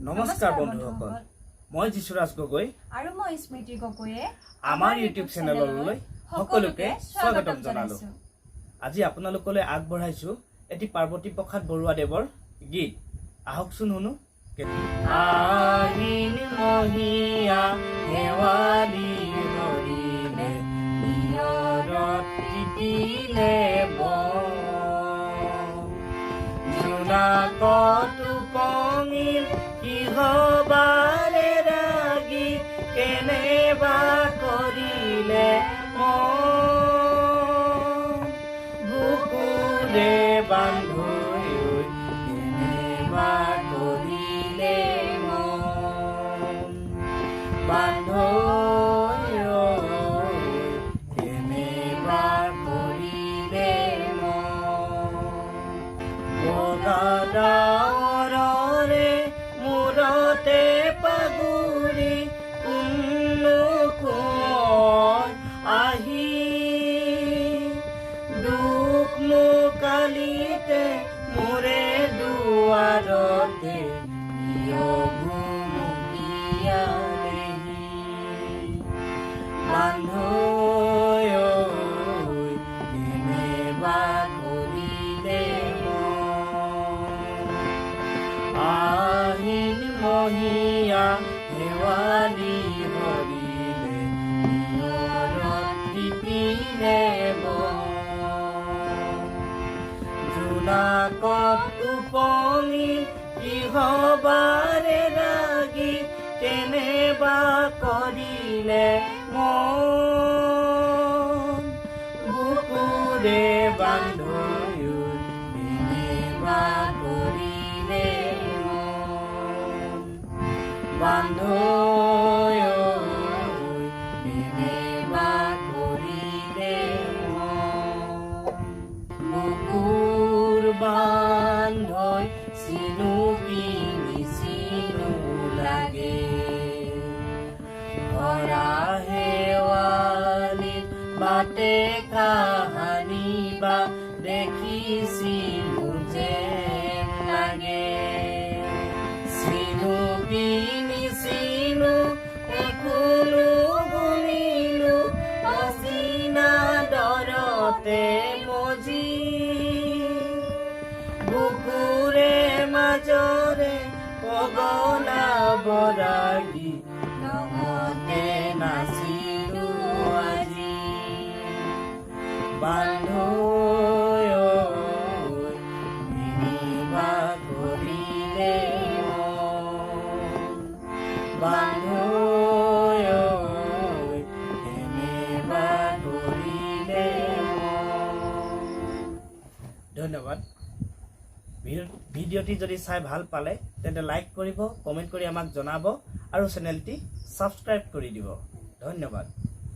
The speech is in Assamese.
নমস্কাৰ বন্ধুসকল, মই যিশুৰাজ গগৈ আৰু মই স্মৃতি গগৈয়ে আমাৰ ইউটিউব চেনেললৈ সকলোকে স্বাগতম জনালো। আজি আপোনালোকলৈ আগবঢ়াইছো এটি পাৰ্বতী প্ৰসাদ বৰুৱাদেৱৰ গীত। আহকচোন শুনো। আহিন মহিয়া হেৱালি হৰিলে নিয়ৰত তিতিলে জোনাকত উপঙিল কিহবাৰে ৰাগি কেনেবা কৰিলে বুকুৰে বান্ধৈ কেনেবা কৰিলে বান্ধৈ কেনেবা কৰিলে বগাদাৰৰে মূৰতে পাগুৰি কোনো কোঁৱৰ আহি দুখ মোকালিতে মোৰে দুৱাৰতে বান্ধৈ কেনেবা কৰিলে আহিন মহিয়া হেৱালি হৰিলে নিয়ৰত তিতিলে জোনাকত উপঙিল কিহবাৰে ৰাগি কেনেবা কৰিলে বুকুৰে বান্ধৈ কেনেবা কৰিলে বান্ধৈ কেনেবা কৰিলে বুকুৰ বান্ধৈ চিনুকি নিচিনু লাগে ধৰা হেৱালিত বাটে কাহানি বা দেখিছিলো যেন লাগে চিনুকি নিচিনু কোনো গুণিলো অচিনা দৰতে মজি বুকুৰে মাজৰে পগলা বৰাগী লগতে নাচিলো আজি বান্ধৈ কেনেবা কৰিলে বান্ধৈ কেনেবা কৰিলে। ধন্যবাদ। ভিডিঅ'টি যদি চাই ভাল পালে তেন্তে লাইক কৰিব, কমেণ্ট কৰি আমাক জনাব আৰু চেনেলটি ছাবস্ক্ৰাইব কৰি দিব। ধন্যবাদ।